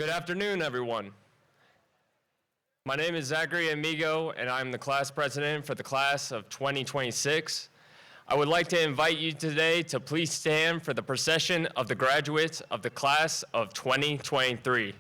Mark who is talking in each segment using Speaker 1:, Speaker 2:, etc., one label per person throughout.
Speaker 1: Good afternoon, everyone. My name is Zachary Amigo, and I'm the class president for the class of 2026. I would like to invite you today to please stand for the procession of the graduates of the class of 2023.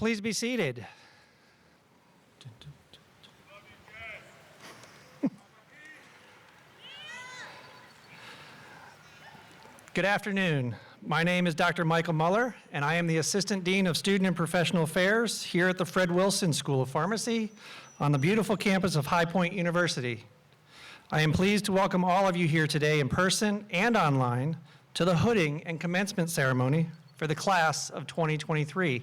Speaker 2: Please be seated. Good afternoon. My name is Dr. Michael Muller, and I am the Assistant Dean of Student and Professional Affairs here at the Fred Wilson School of Pharmacy on the beautiful campus of High Point University. I am pleased to welcome all of you here today in person and online to the hooding and commencement ceremony for the class of 2023.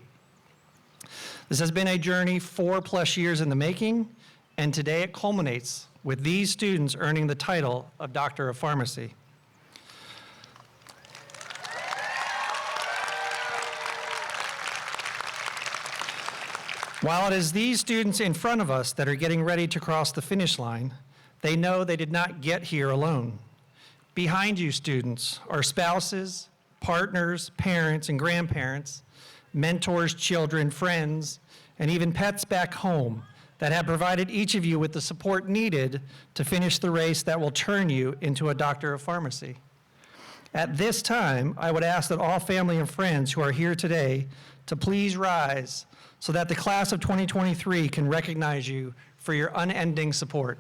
Speaker 2: This has been a journey 4+ years in the making, and today it culminates with these students earning the title of Doctor of Pharmacy. While it is these students in front of us that are getting ready to cross the finish line, they know they did not get here alone. Behind you, students, are spouses, partners, parents, and grandparents, mentors, children, friends, and even pets back home that have provided each of you with the support needed to finish the race that will turn you into a doctor of pharmacy. At this time, I would ask that all family and friends who are here today to please rise so that the class of 2023 can recognize you for your unending support.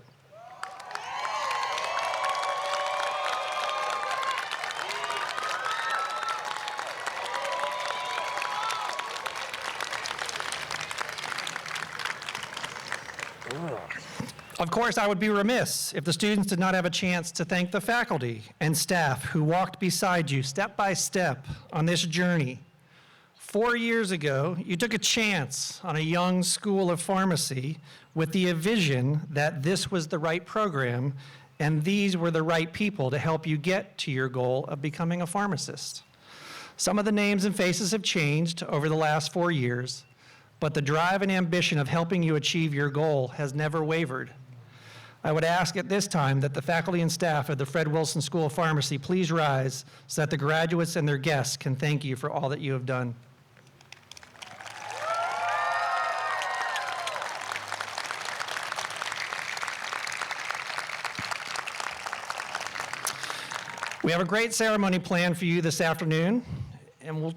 Speaker 2: Of course, I would be remiss if the students did not have a chance to thank the faculty and staff who walked beside you step by step on this journey. 4 years ago, you took a chance on a young school of pharmacy with the vision that this was the right program and these were the right people to help you get to your goal of becoming a pharmacist. Some of the names and faces have changed over the last 4 years, but the drive and ambition of helping you achieve your goal has never wavered. I would ask at this time that the faculty and staff of the Fred Wilson School of Pharmacy please rise so that the graduates and their guests can thank you for all that you have done. We have a great ceremony planned for you this afternoon, and we'll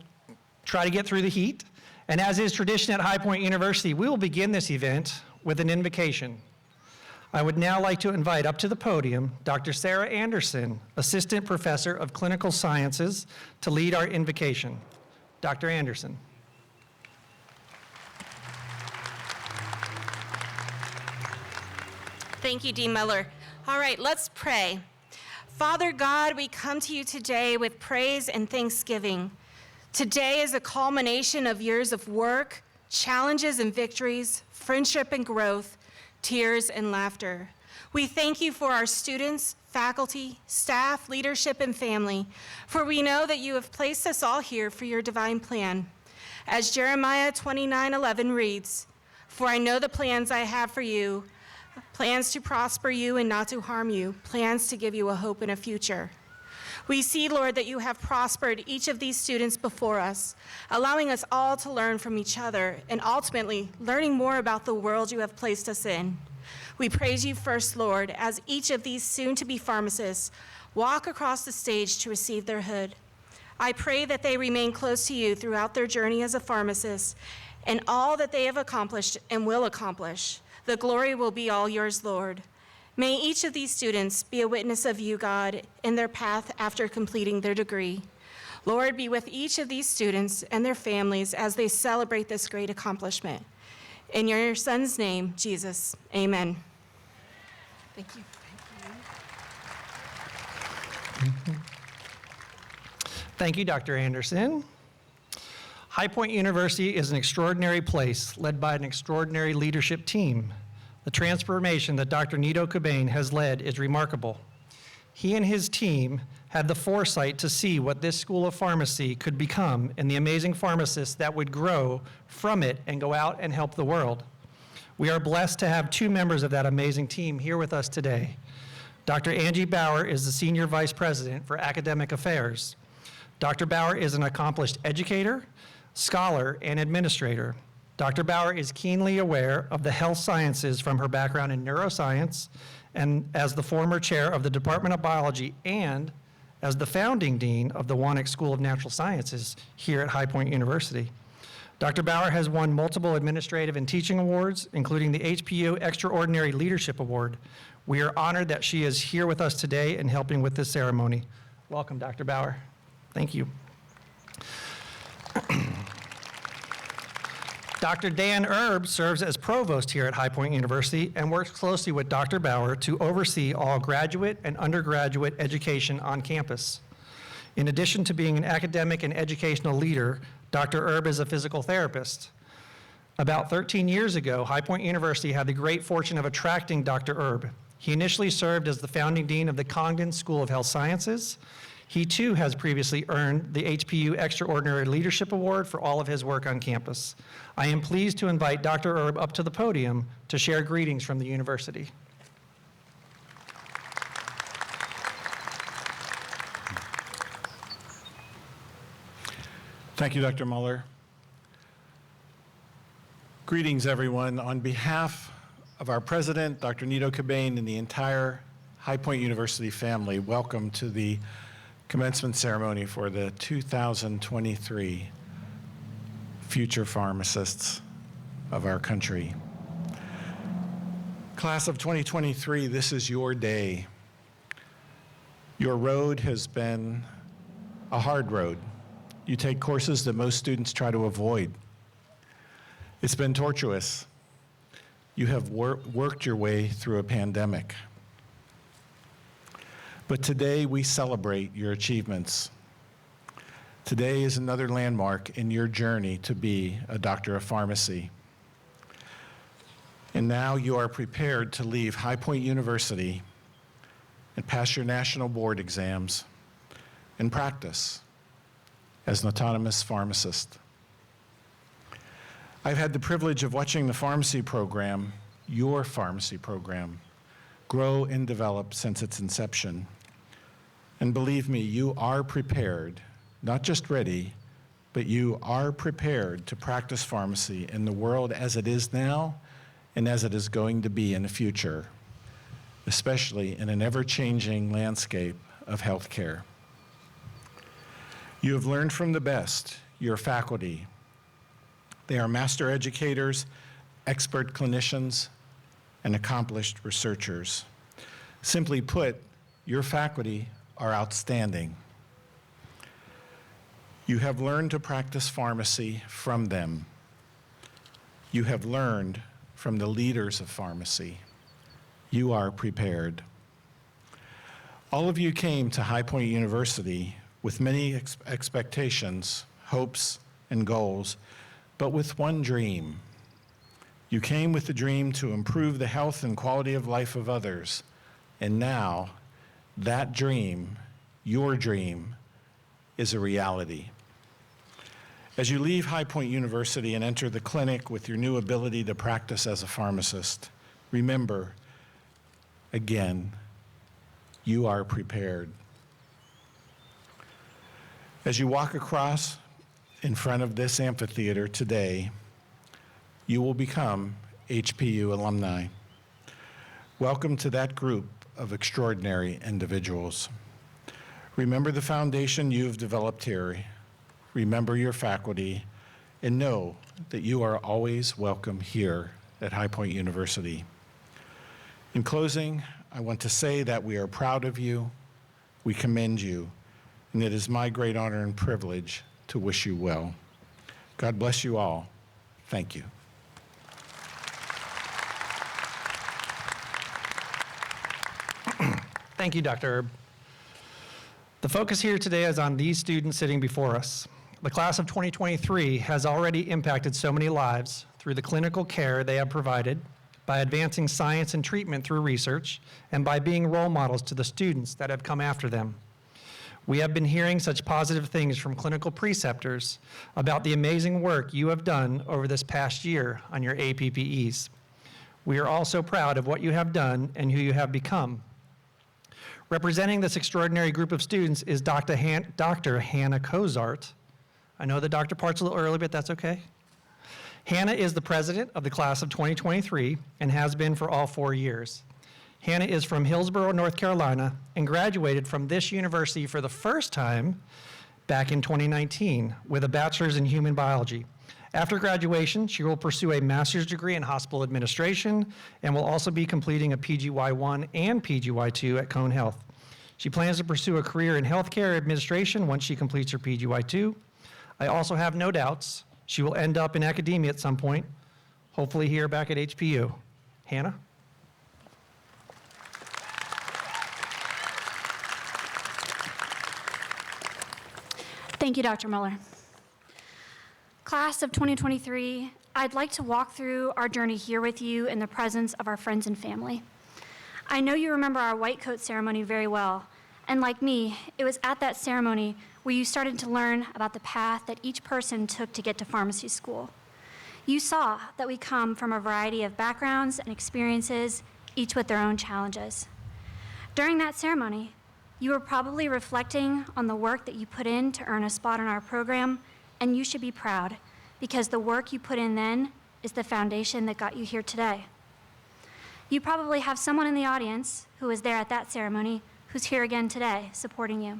Speaker 2: try to get through the heat. And as is tradition at High Point University, we will begin this event with an invocation. I would now like to invite up to the podium Dr. Sarah Anderson, Assistant Professor of Clinical Sciences, to lead our invocation. Dr. Anderson.
Speaker 3: Thank you, Dean Muller. All right, let's pray. Father God, we come to you today with praise and thanksgiving. Today is a culmination of years of work, challenges and victories, friendship and growth, tears and laughter. We thank you for our students, faculty, staff, leadership, and family, for we know that you have placed us all here for your divine plan. As Jeremiah 29:11 reads, "For I know the plans I have for you, plans to prosper you and not to harm you, plans to give you a hope and a future." We see, Lord, that you have prospered each of these students before us, allowing us all to learn from each other and ultimately learning more about the world you have placed us in. We praise you first, Lord, as each of these soon-to-be pharmacists walk across the stage to receive their hood. I pray that they remain close to you throughout their journey as a pharmacist and all that they have accomplished and will accomplish. The glory will be all yours, Lord. May each of these students be a witness of you, God, in their path after completing their degree. Lord, be with each of these students and their families as they celebrate this great accomplishment. In your Son's name, Jesus, amen. Thank you.
Speaker 2: Thank you, Dr. Anderson. High Point University is an extraordinary place led by an extraordinary leadership team. The transformation that Dr. Nito Cobain has led is remarkable. He and his team had the foresight to see what this School of Pharmacy could become and the amazing pharmacists that would grow from it and go out and help the world. We are blessed to have two members of that amazing team here with us today. Dr. Angie Bauer is the Senior Vice President for Academic Affairs. Dr. Bauer is an accomplished educator, scholar, and administrator. Dr. Bauer is keenly aware of the health sciences from her background in neuroscience and as the former chair of the Department of Biology and as the founding dean of the Wanek School of Natural Sciences here at High Point University. Dr. Bauer has won multiple administrative and teaching awards, including the HPU Extraordinary Leadership Award. We are honored that she is here with us today and helping with this ceremony. Welcome, Dr. Bauer. Thank you. Dr. Dan Erb serves as provost here at High Point University and works closely with Dr. Bauer to oversee all graduate and undergraduate education on campus. In addition to being an academic and educational leader, Dr. Erb is a physical therapist. About 13 years ago, High Point University had the great fortune of attracting Dr. Erb. He initially served as the founding dean of the Congdon School of Health Sciences. He too has previously earned the HPU Extraordinary Leadership Award for all of his work on campus. I am pleased to invite Dr. Erb up to the podium to share greetings from the university.
Speaker 4: Thank you, Dr. Muller. Greetings, everyone. On behalf of our president, Dr. Nito Cobain, and the entire High Point University family, welcome to the commencement ceremony for the 2023 future pharmacists of our country. Class of 2023, this is your day. Your road has been a hard road. You take courses that most students try to avoid. It's been tortuous. You have worked your way through a pandemic. But today we celebrate your achievements. Today is another landmark in your journey to be a doctor of pharmacy. And now you are prepared to leave High Point University and pass your national board exams and practice as an autonomous pharmacist. I've had the privilege of watching the pharmacy program, your pharmacy program, grow and develop since its inception. And believe me, you are prepared, not just ready, but you are prepared to practice pharmacy in the world as it is now and as it is going to be in the future, especially in an ever-changing landscape of healthcare. You have learned from the best, your faculty. They are master educators, expert clinicians, and accomplished researchers. Simply put, your faculty are outstanding. You have learned to practice pharmacy from them. You have learned from the leaders of pharmacy. You are prepared. All of you came to High Point University with many expectations, hopes, and goals, but with one dream. You came with the dream to improve the health and quality of life of others, and now that dream, your dream, is a reality. As you leave High Point University and enter the clinic with your new ability to practice as a pharmacist, remember, again, you are prepared. As you walk across in front of this amphitheater today, you will become HPU alumni. Welcome to that group of extraordinary individuals. Remember the foundation you have developed here. Remember your faculty, and know that you are always welcome here at High Point University. In closing, I want to say that we are proud of you, we commend you, and it is my great honor and privilege to wish you well. God bless you all. Thank you.
Speaker 2: Thank you, Dr. Erb. The focus here today is on these students sitting before us. The class of 2023 has already impacted so many lives through the clinical care they have provided, by advancing science and treatment through research, and by being role models to the students that have come after them. We have been hearing such positive things from clinical preceptors about the amazing work you have done over this past year on your APPEs. We are also proud of what you have done and who you have become. Representing this extraordinary group of students is Dr. Hannah Cozart. I know the doctor part's a little early, but that's okay. Hannah is the president of the class of 2023 and has been for all 4 years. Hannah is from Hillsborough, North Carolina, and graduated from this university for the first time back in 2019 with a bachelor's in human biology. After graduation, she will pursue a master's degree in hospital administration and will also be completing a PGY1 and PGY2 at Cone Health. She plans to pursue a career in healthcare administration once she completes her PGY2. I also have no doubts she will end up in academia at some point, hopefully here back at HPU. Hannah?
Speaker 5: Thank you, Dr. Muller. Class of 2023, I'd like to walk through our journey here with you in the presence of our friends and family. I know you remember our white coat ceremony very well, and like me, it was at that ceremony where you started to learn about the path that each person took to get to pharmacy school. You saw that we come from a variety of backgrounds and experiences, each with their own challenges. During that ceremony, you were probably reflecting on the work that you put in to earn a spot in our program and you should be proud because the work you put in then is the foundation that got you here today. You probably have someone in the audience who was there at that ceremony who's here again today supporting you.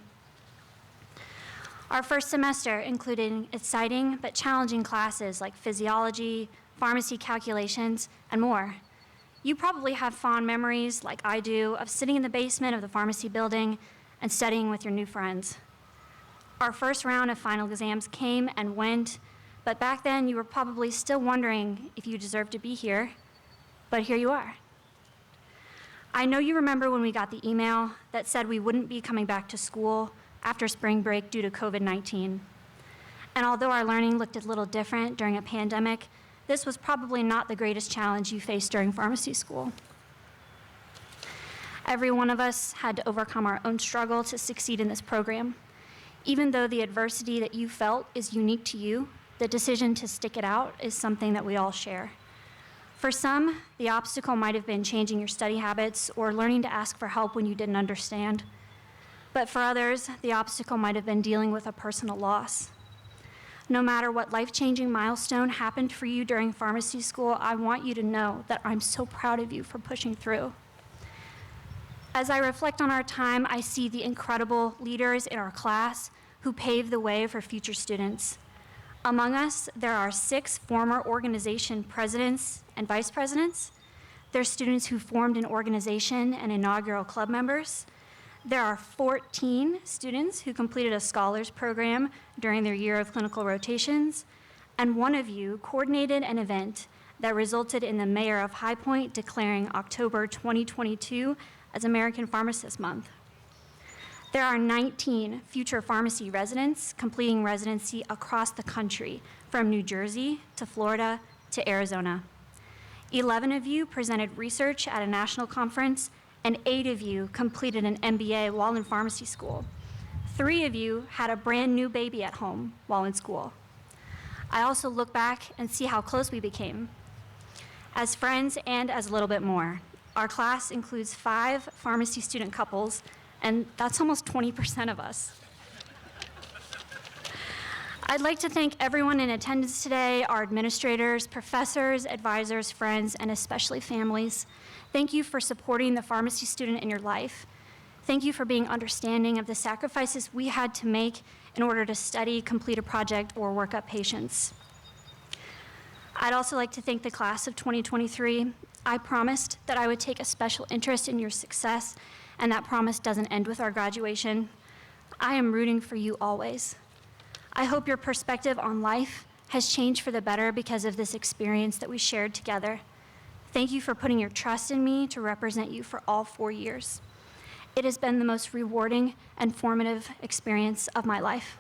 Speaker 5: Our first semester included exciting but challenging classes like physiology, pharmacy calculations, and more. You probably have fond memories, like I do, of sitting in the basement of the pharmacy building and studying with your new friends. Our first round of final exams came and went, but back then you were probably still wondering if you deserved to be here, but here you are. I know you remember when we got the email that said we wouldn't be coming back to school after spring break due to COVID-19. And although our learning looked a little different during a pandemic, this was probably not the greatest challenge you faced during pharmacy school. Every one of us had to overcome our own struggle to succeed in this program. Even though the adversity that you felt is unique to you, the decision to stick it out is something that we all share. For some, the obstacle might have been changing your study habits or learning to ask for help when you didn't understand. But for others, the obstacle might have been dealing with a personal loss. No matter what life-changing milestone happened for you during pharmacy school, I want you to know that I'm so proud of you for pushing through. As I reflect on our time, I see the incredible leaders in our class who paved the way for future students. Among us, there are 6 former organization presidents and vice presidents. There's students who formed an organization and inaugural club members. There are 14 students who completed a scholars program during their year of clinical rotations, and one of you coordinated an event that resulted in the mayor of High Point declaring October 2022 as American Pharmacist Month. There are 19 future pharmacy residents completing residency across the country, from New Jersey to Florida to Arizona. 11 of you presented research at a national conference, and 8 of you completed an MBA while in pharmacy school. 3 of you had a brand new baby at home while in school. I also look back and see how close we became as friends and as a little bit more. Our class includes 5 pharmacy student couples, and that's almost 20% of us. I'd like to thank everyone in attendance today, our administrators, professors, advisors, friends, and especially families. Thank you for supporting the pharmacy student in your life. Thank you for being understanding of the sacrifices we had to make in order to study, complete a project, or work up patients. I'd also like to thank the class of 2023. I promised that I would take a special interest in your success, and that promise doesn't end with our graduation. I am rooting for you always. I hope your perspective on life has changed for the better because of this experience that we shared together. Thank you for putting your trust in me to represent you for all 4 years. It has been the most rewarding and formative experience of my life.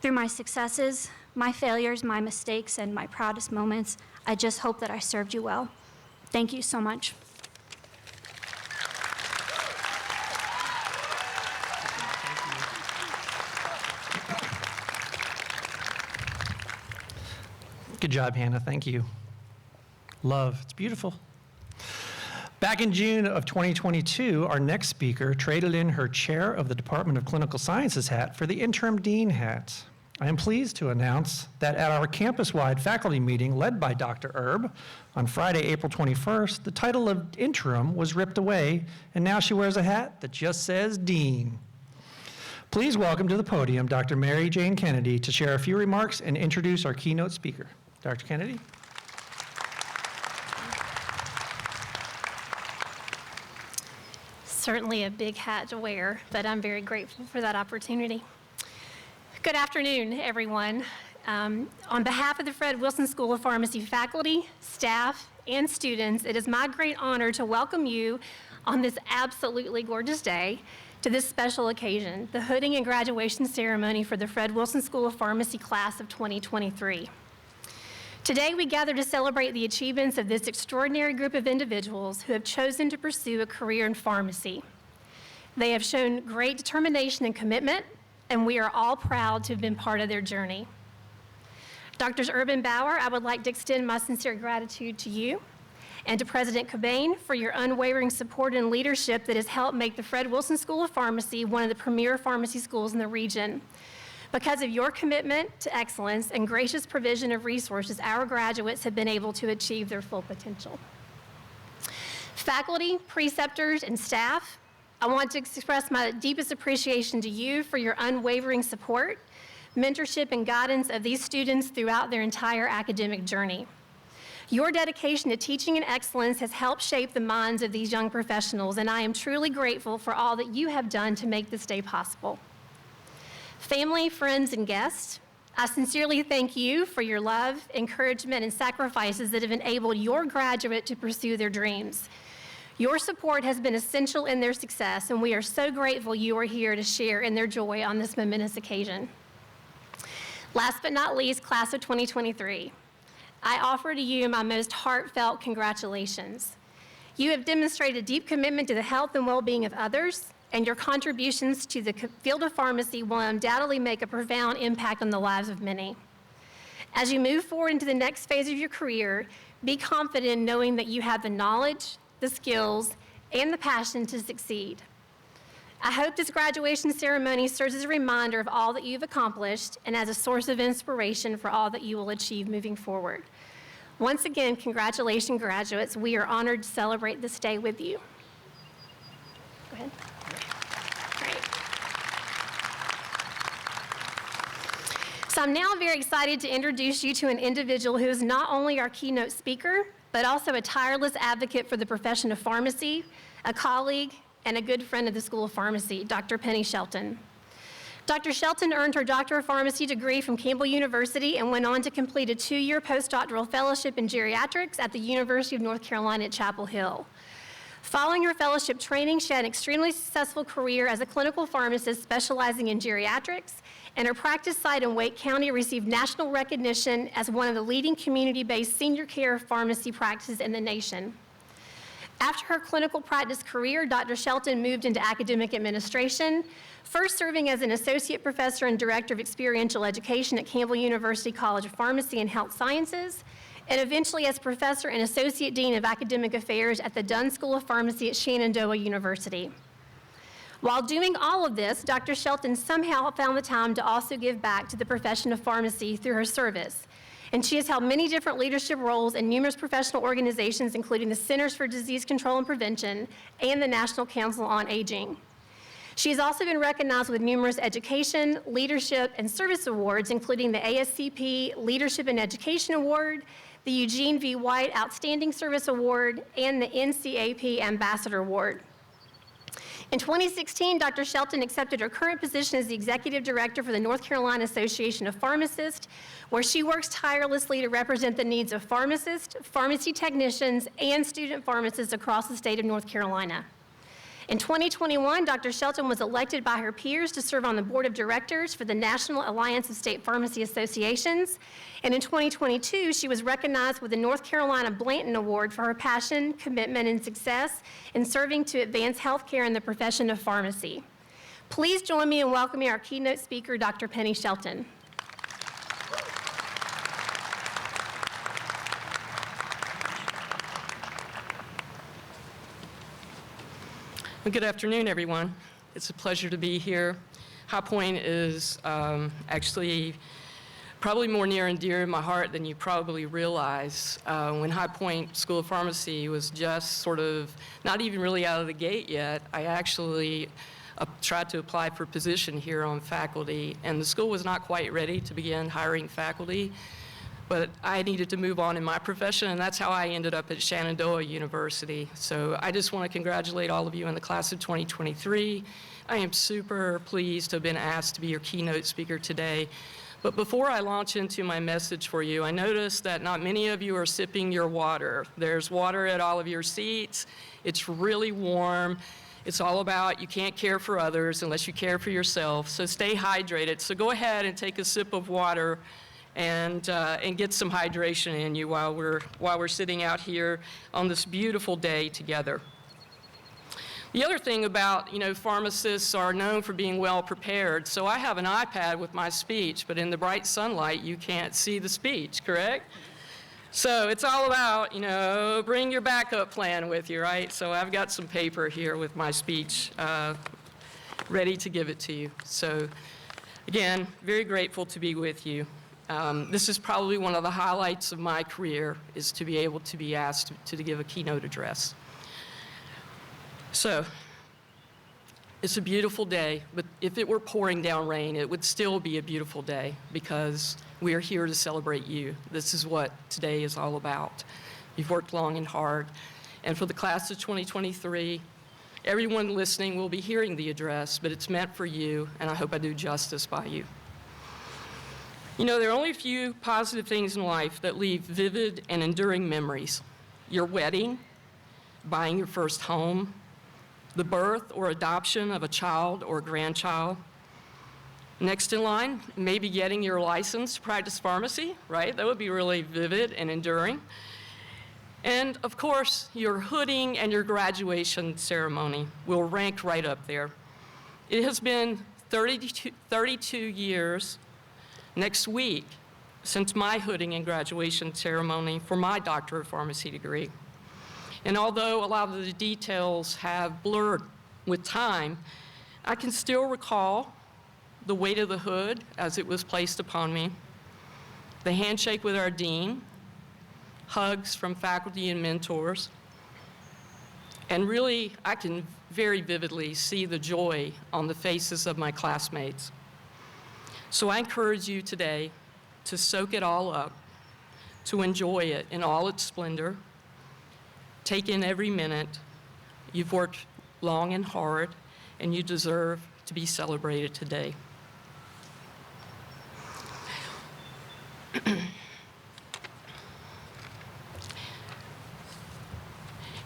Speaker 5: Through my successes, my failures, my mistakes, and my proudest moments, I just hope that I served you well. Thank you so much.
Speaker 2: Good job, Hannah. Thank you. Love. It's beautiful. Back in June of 2022, our next speaker traded in her chair of the Department of Clinical Sciences hat for the interim dean hat. I am pleased to announce that at our campus-wide faculty meeting led by Dr. Erb on Friday, April 21st, the title of interim was ripped away, and now she wears a hat that just says dean. Please welcome to the podium Dr. Mary Jane Kennedy to share a few remarks and introduce our keynote speaker. Dr. Kennedy.
Speaker 6: Certainly a big hat to wear, but I'm very grateful for that opportunity. Good afternoon, everyone. On behalf of the Fred Wilson School of Pharmacy faculty, staff, and students, it is my great honor to welcome you on this absolutely gorgeous day to this special occasion, the hooding and graduation ceremony for the Fred Wilson School of Pharmacy class of 2023. Today, we gather to celebrate the achievements of this extraordinary group of individuals who have chosen to pursue a career in pharmacy. They have shown great determination and commitment, and we are all proud to have been part of their journey. Drs. Urban Bauer, I would like to extend my sincere gratitude to you and to President Cobain for your unwavering support and leadership that has helped make the Fred Wilson School of Pharmacy one of the premier pharmacy schools in the region. Because of your commitment to excellence and gracious provision of resources, our graduates have been able to achieve their full potential. Faculty, preceptors, and staff, I want to express my deepest appreciation to you for your unwavering support, mentorship, and guidance of these students throughout their entire academic journey. Your dedication to teaching and excellence has helped shape the minds of these young professionals, and I am truly grateful for all that you have done to make this day possible. Family, friends, and guests, I sincerely thank you for your love, encouragement, and sacrifices that have enabled your graduate to pursue their dreams. Your support has been essential in their success, and we are so grateful you are here to share in their joy on this momentous occasion. Last but not least, class of 2023, I offer to you my most heartfelt congratulations. You have demonstrated a deep commitment to the health and well-being of others, and your contributions to the field of pharmacy will undoubtedly make a profound impact on the lives of many. As you move forward into the next phase of your career, be confident in knowing that you have the knowledge, the skills, and the passion to succeed. I hope this graduation ceremony serves as a reminder of all that you've accomplished and as a source of inspiration for all that you will achieve moving forward. Once again, congratulations, graduates. We are honored to celebrate this day with you. Go ahead. Great. So I'm now very excited to introduce you to an individual who is not only our keynote speaker, but also a tireless advocate for the profession of pharmacy, a colleague, and a good friend of the School of Pharmacy, Dr. Penny Shelton. Dr. Shelton earned her Doctor of Pharmacy degree from Campbell University and went on to complete a 2-year postdoctoral fellowship in geriatrics at the University of North Carolina at Chapel Hill. Following her fellowship training, she had an extremely successful career as a clinical pharmacist specializing in geriatrics, and her practice site in Wake County received national recognition as one of the leading community-based senior care pharmacy practices in the nation. After her clinical practice career, Dr. Shelton moved into academic administration, first serving as an associate professor and director of experiential education at Campbell University College of Pharmacy and Health Sciences, and eventually as professor and associate dean of academic affairs at the Dunn School of Pharmacy at Shenandoah University. While doing all of this, Dr. Shelton somehow found the time to also give back to the profession of pharmacy through her service. And she has held many different leadership roles in numerous professional organizations, including the Centers for Disease Control and Prevention and the National Council on Aging. She has also been recognized with numerous education, leadership, and service awards, including the ASCP Leadership and Education Award, the Eugene V. White Outstanding Service Award, and the NCAP Ambassador Award. In 2016, Dr. Shelton accepted her current position as the Executive Director for the North Carolina Association of Pharmacists, where she works tirelessly to represent the needs of pharmacists, pharmacy technicians, and student pharmacists across the state of North Carolina. In 2021, Dr. Shelton was elected by her peers to serve on the Board of Directors for the National Alliance of State Pharmacy Associations, and in 2022, she was recognized with the North Carolina Blanton Award for her passion, commitment, and success in serving to advance healthcare in the profession of pharmacy. Please join me in welcoming our keynote speaker, Dr. Penny Shelton.
Speaker 7: Well, good afternoon, everyone. It's a pleasure to be here. High Point is actually probably more near and dear to my heart than you probably realize. When High Point School of Pharmacy was just sort of not even really out of the gate yet, I actually tried to apply for a position here on faculty, and the school was not quite ready to begin hiring faculty. But I needed to move on in my profession, and that's how I ended up at Shenandoah University. So I just want to congratulate all of you in the class of 2023. I am super pleased to have been asked to be your keynote speaker today. But before I launch into my message for you, I noticed that not many of you are sipping your water. There's water at all of your seats. It's really warm. It's all about you can't care for others unless you care for yourself. So stay hydrated. So go ahead and take a sip of water and get some hydration in you while we're sitting out here on this beautiful day together. The other thing about, pharmacists are known for being well prepared. So I have an iPad with my speech, but in the bright sunlight, you can't see the speech, correct? So it's all about, bring your backup plan with you, right? So I've got some paper here with my speech ready to give it to you. So Again, very grateful to be with you. This is probably one of the highlights of my career, is to be able to be asked to give a keynote address. So, it's a beautiful day, but if it were pouring down rain, it would still be a beautiful day because we are here to celebrate you. This is what today is all about. You've worked long and hard. And for the class of 2023, everyone listening will be hearing the address, but it's meant for you, and I hope I do justice by you. You know, there are only a few positive things in life that leave vivid and enduring memories. Your wedding, buying your first home, the birth or adoption of a child or grandchild. Next in line, maybe getting your license to practice pharmacy, right? That would be really vivid and enduring. And of course, your hooding and your graduation ceremony will rank right up there. It has been 32 years next week since my hooding and graduation ceremony for my Doctor of Pharmacy degree. And although a lot of the details have blurred with time, I can still recall the weight of the hood as it was placed upon me, the handshake with our dean, hugs from faculty and mentors, and really, I can very vividly see the joy on the faces of my classmates. So I encourage you today to soak it all up, to enjoy it in all its splendor. Take in every minute. You've worked long and hard, and you deserve to be celebrated today.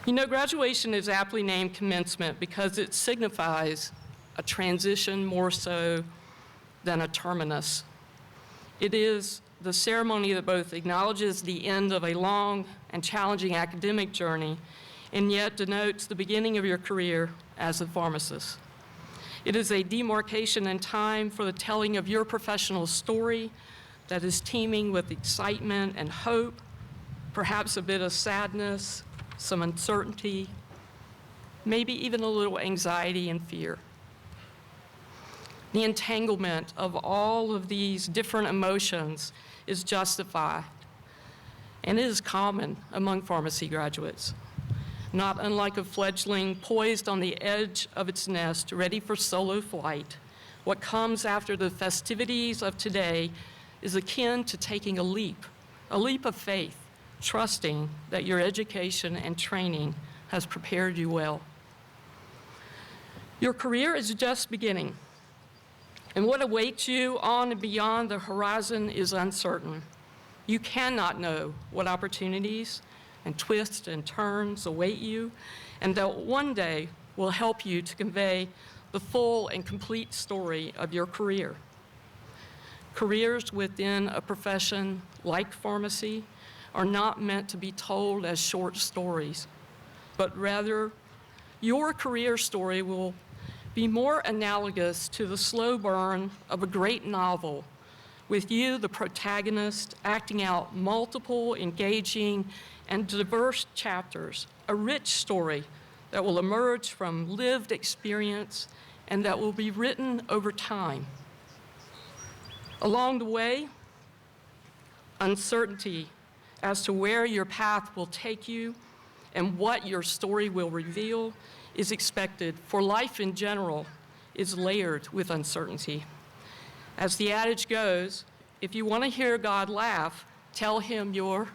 Speaker 7: You know, graduation is aptly named commencement because it signifies a transition more so than a terminus. It is the ceremony that both acknowledges the end of a long and challenging academic journey and yet denotes the beginning of your career as a pharmacist. It is a demarcation in time for the telling of your professional story that is teeming with excitement and hope, perhaps a bit of sadness, some uncertainty, maybe even a little anxiety and fear. The entanglement of all of these different emotions is justified, and it is common among pharmacy graduates. Not unlike a fledgling poised on the edge of its nest, ready for solo flight, what comes after the festivities of today is akin to taking a leap of faith, trusting that your education and training has prepared you well. Your career is just beginning, and what awaits you on and beyond the horizon is uncertain. You cannot know what opportunities and twists and turns await you, and that one day will help you to convey the full and complete story of your career. Careers within a profession like pharmacy are not meant to be told as short stories, but rather your career story will be more analogous to the slow burn of a great novel, with you, the protagonist, acting out multiple, engaging, and diverse chapters, a rich story that will emerge from lived experience and that will be written over time. Along the way, uncertainty as to where your path will take you and what your story will reveal is expected, for life in general is layered with uncertainty. As the adage goes, if you want to hear God laugh, tell him your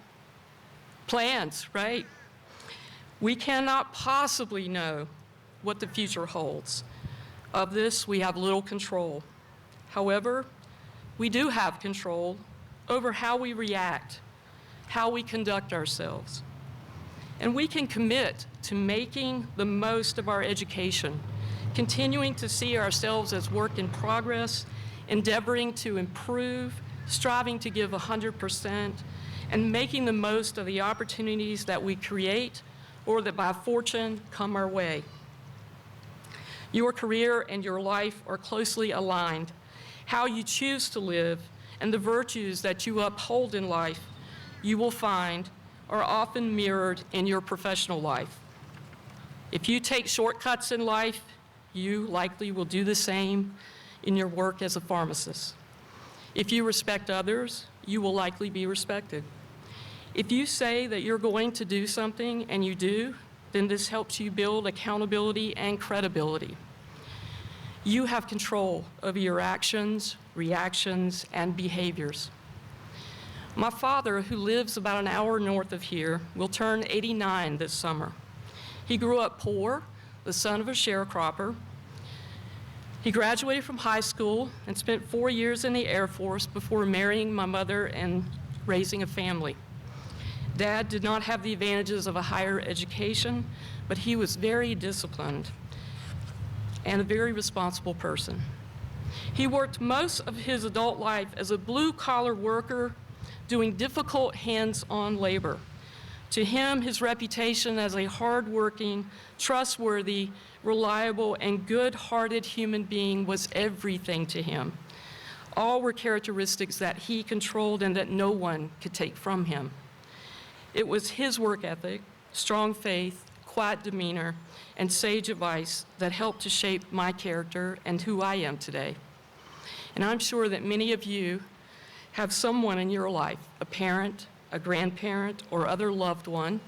Speaker 7: plans, right? We cannot possibly know what the future holds. Of this, we have little control. However, we do have control over how we react, how we conduct ourselves. And we can commit to making the most of our education, continuing to see ourselves as work in progress, endeavoring to improve, striving to give 100%, and making the most of the opportunities that we create or that by fortune come our way. Your career and your life are closely aligned. How you choose to live and the virtues that you uphold in life, you will find are often mirrored in your professional life. If you take shortcuts in life, you likely will do the same in your work as a pharmacist. If you respect others, you will likely be respected. If you say that you're going to do something and you do, then this helps you build accountability and credibility. You have control over your actions, reactions, and behaviors. My father, who lives about an hour north of here, will turn 89 this summer. He grew up poor, the son of a sharecropper. He graduated from high school and spent 4 years in the Air Force before marrying my mother and raising a family. Dad did not have the advantages of a higher education, but he was very disciplined and a very responsible person. He worked most of his adult life as a blue-collar worker doing difficult hands-on labor. To him, his reputation as a hard-working, trustworthy, reliable, and good-hearted human being was everything to him. All were characteristics that he controlled and that no one could take from him. It was his work ethic, strong faith, quiet demeanor, and sage advice that helped to shape my character and who I am today. And I'm sure that many of you have someone in your life, a parent, a grandparent, or other loved one,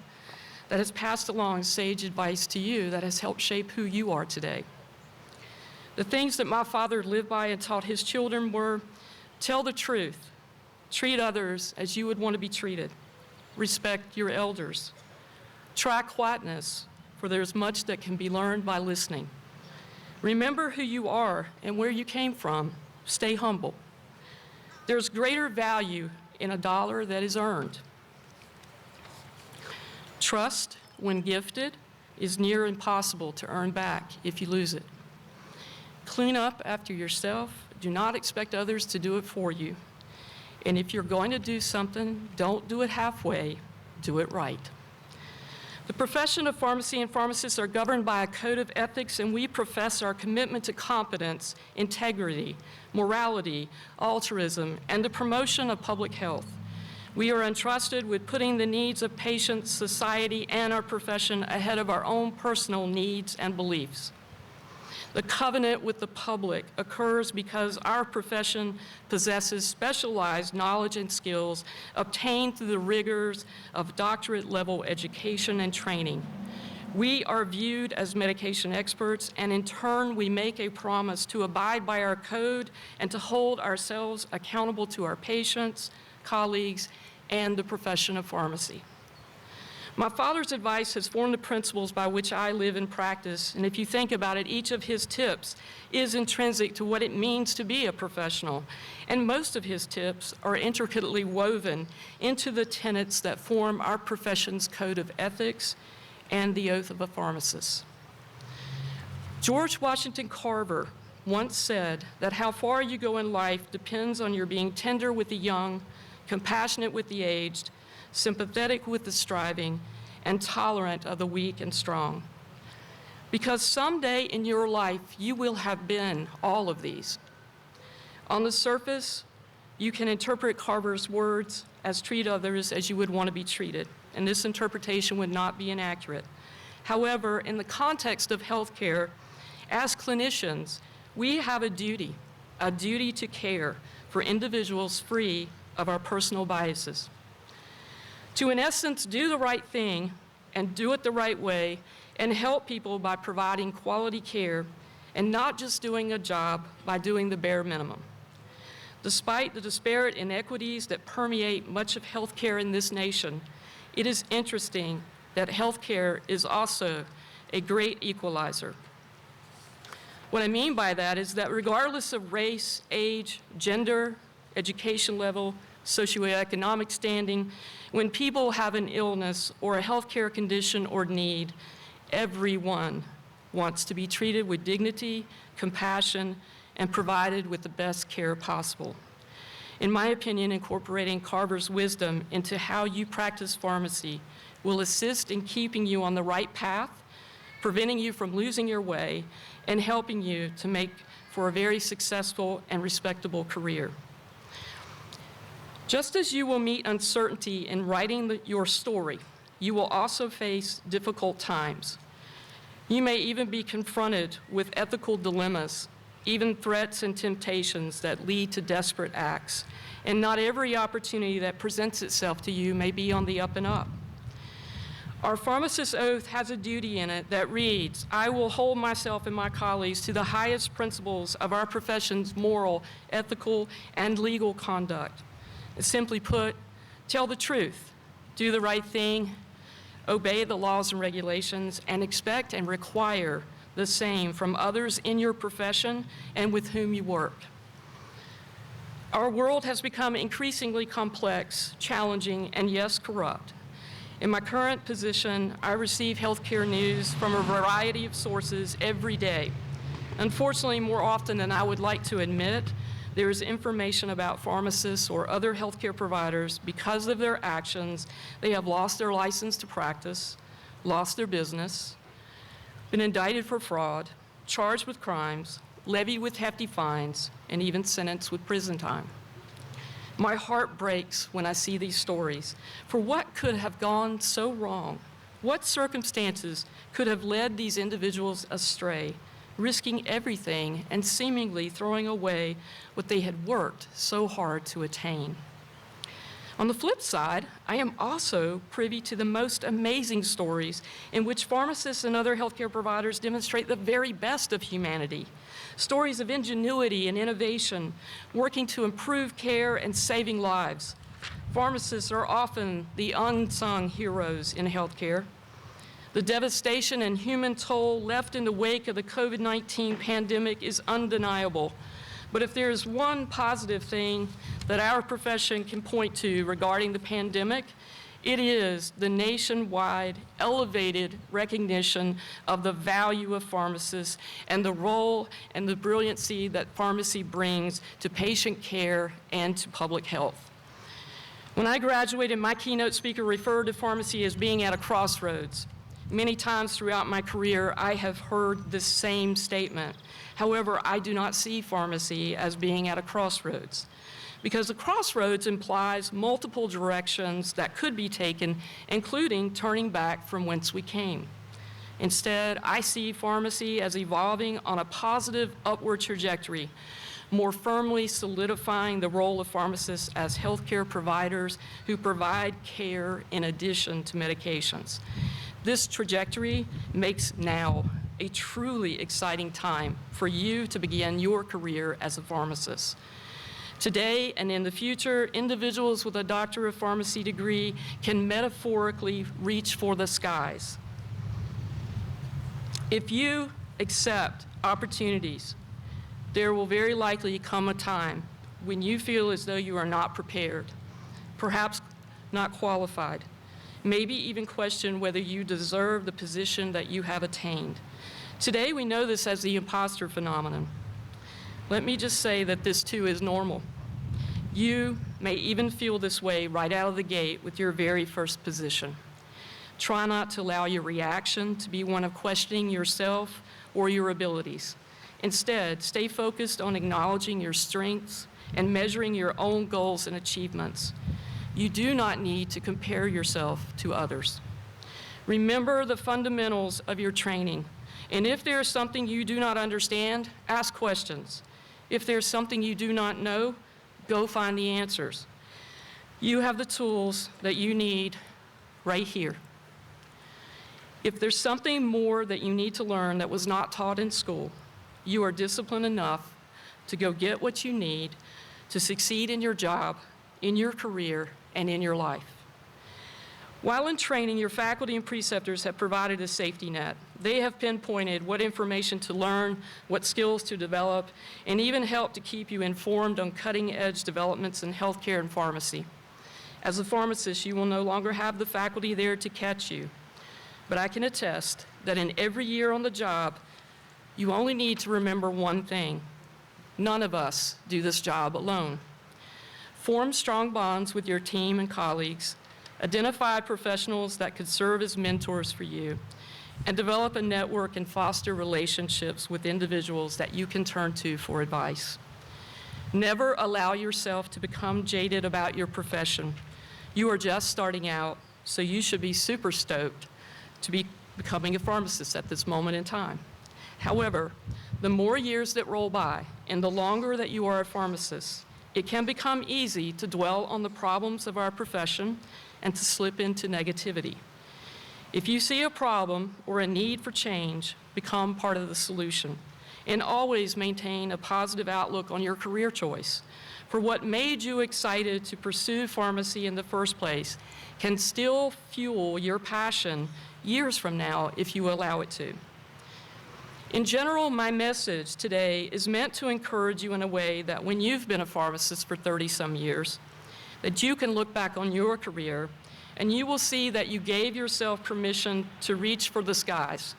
Speaker 7: that has passed along sage advice to you that has helped shape who you are today. The things that my father lived by and taught his children were: tell the truth, treat others as you would want to be treated, respect your elders, try quietness, for there's much that can be learned by listening. Remember who you are and where you came from. Stay humble. There's greater value in a dollar that is earned. Trust, when gifted, is near impossible to earn back if you lose it. Clean up after yourself. Do not expect others to do it for you. And if you're going to do something, don't do it halfway, do it right. The profession of pharmacy and pharmacists are governed by a code of ethics, and we profess our commitment to competence, integrity, morality, altruism, and the promotion of public health. We are entrusted with putting the needs of patients, society, and our profession ahead of our own personal needs and beliefs. The covenant with the public occurs because our profession possesses specialized knowledge and skills obtained through the rigors of doctorate-level education and training. We are viewed as medication experts, and in turn, we make a promise to abide by our code and to hold ourselves accountable to our patients, colleagues, and the profession of pharmacy. My father's advice has formed the principles by which I live and practice, and if you think about it, each of his tips is intrinsic to what it means to be a professional, and most of his tips are intricately woven into the tenets that form our profession's code of ethics and the oath of a pharmacist. George Washington Carver once said that how far you go in life depends on your being tender with the young, compassionate with the aged, sympathetic with the striving, and tolerant of the weak and strong. Because someday in your life, you will have been all of these. On the surface, you can interpret Carver's words as treat others as you would want to be treated, and this interpretation would not be inaccurate. However, in the context of healthcare, as clinicians, we have a duty to care for individuals free of our personal biases. To, in essence, do the right thing and do it the right way and help people by providing quality care and not just doing a job by doing the bare minimum. Despite the disparate inequities that permeate much of healthcare in this nation, it is interesting that healthcare is also a great equalizer. What I mean by that is that regardless of race, age, gender, education level, socioeconomic standing, when people have an illness or a healthcare condition or need, everyone wants to be treated with dignity, compassion, and provided with the best care possible. In my opinion, incorporating Carver's wisdom into how you practice pharmacy will assist in keeping you on the right path, preventing you from losing your way, and helping you to make for a very successful and respectable career. Just as you will meet uncertainty in writing your story, you will also face difficult times. You may even be confronted with ethical dilemmas even threats and temptations that lead to desperate acts. And not every opportunity that presents itself to you may be on the up and up. Our pharmacist oath has a duty in it that reads, "I will hold myself and my colleagues to the highest principles of our profession's moral, ethical, and legal conduct." Simply put, tell the truth, do the right thing, obey the laws and regulations, and expect and require the same from others in your profession and with whom you work. Our world has become increasingly complex, challenging, and yes, corrupt. In my current position, I receive healthcare news from a variety of sources every day. Unfortunately, more often than I would like to admit, there is information about pharmacists or other healthcare providers because of their actions. They have lost their license to practice, lost their business, been indicted for fraud, charged with crimes, levied with hefty fines, and even sentenced with prison time. My heart breaks when I see these stories. For what could have gone so wrong? What circumstances could have led these individuals astray, risking everything and seemingly throwing away what they had worked so hard to attain? On the flip side, I am also privy to the most amazing stories in which pharmacists and other healthcare providers demonstrate the very best of humanity. Stories of ingenuity and innovation, working to improve care and saving lives. Pharmacists are often the unsung heroes in healthcare. The devastation and human toll left in the wake of the COVID-19 pandemic is undeniable. But if there is one positive thing that our profession can point to regarding the pandemic, it is the nationwide elevated recognition of the value of pharmacists and the role and the brilliancy that pharmacy brings to patient care and to public health. When I graduated, my keynote speaker referred to pharmacy as being at a crossroads. Many times throughout my career, I have heard this same statement. However, I do not see pharmacy as being at a crossroads, because the crossroads implies multiple directions that could be taken, including turning back from whence we came. Instead, I see pharmacy as evolving on a positive upward trajectory, more firmly solidifying the role of pharmacists as healthcare providers who provide care in addition to medications. This trajectory makes now a truly exciting time for you to begin your career as a pharmacist. Today and in the future, individuals with a Doctor of Pharmacy degree can metaphorically reach for the skies. If you accept opportunities, there will very likely come a time when you feel as though you are not prepared, perhaps not qualified, maybe even question whether you deserve the position that you have attained. Today, we know this as the imposter phenomenon. Let me just say that this too is normal. You may even feel this way right out of the gate with your very first position. Try not to allow your reaction to be one of questioning yourself or your abilities. Instead, stay focused on acknowledging your strengths and measuring your own goals and achievements. You do not need to compare yourself to others. Remember the fundamentals of your training. And if there is something you do not understand, ask questions. If there's something you do not know, go find the answers. You have the tools that you need right here. If there's something more that you need to learn that was not taught in school, you are disciplined enough to go get what you need to succeed in your job, in your career, and in your life. While in training, your faculty and preceptors have provided a safety net. They have pinpointed what information to learn, what skills to develop, and even helped to keep you informed on cutting-edge developments in healthcare and pharmacy. As a pharmacist, you will no longer have the faculty there to catch you. But I can attest that in every year on the job, you only need to remember one thing. None of us do this job alone. Form strong bonds with your team and colleagues, identify professionals that could serve as mentors for you, and develop a network and foster relationships with individuals that you can turn to for advice. Never allow yourself to become jaded about your profession. You are just starting out, so you should be super stoked to be becoming a pharmacist at this moment in time. However, the more years that roll by and the longer that you are a pharmacist, it can become easy to dwell on the problems of our profession and to slip into negativity. If you see a problem or a need for change, become part of the solution, and always maintain a positive outlook on your career choice. For what made you excited to pursue pharmacy in the first place can still fuel your passion years from now if you allow it to. In general, my message today is meant to encourage you in a way that when you've been a pharmacist for 30-some years, that you can look back on your career and you will see that you gave yourself permission to reach for the skies,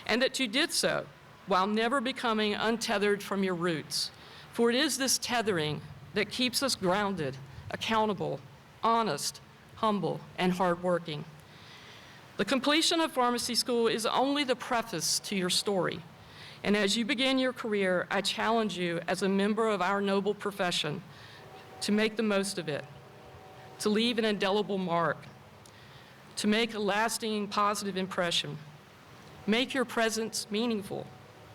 Speaker 7: and that you did so while never becoming untethered from your roots. For it is this tethering that keeps us grounded, accountable, honest, humble, and hardworking. The completion of pharmacy school is only the preface to your story. And as you begin your career, I challenge you as a member of our noble profession to make the most of it, to leave an indelible mark, to make a lasting positive impression. Make your presence meaningful,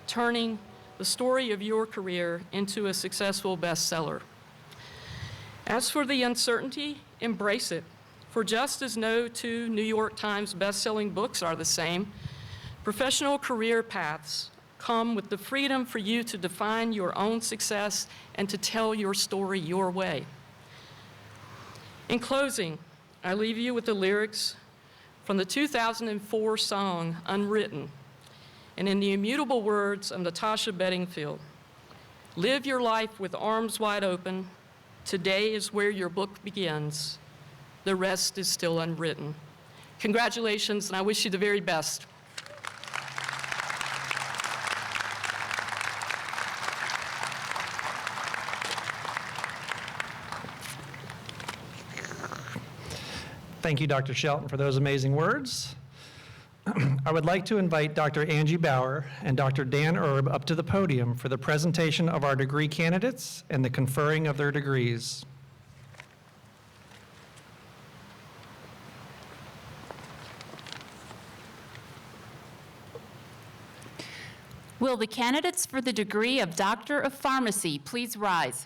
Speaker 7: turning the story of your career into a successful bestseller. As for the uncertainty, embrace it. For just as no two New York Times best-selling books are the same, professional career paths come with the freedom for you to define your own success and to tell your story your way. In closing, I leave you with the lyrics from the 2004 song Unwritten, and in the immutable words of Natasha Bedingfield, live your life with arms wide open. Today is where your book begins. The rest is still unwritten. Congratulations, and I wish you the very best.
Speaker 2: Thank you, Dr. Shelton, for those amazing words. I would like to invite Dr. Angie Bauer and Dr. Dan Erb up to the podium for the presentation of our degree candidates and the conferring of their degrees.
Speaker 8: Will the candidates for the degree of Doctor of Pharmacy please rise?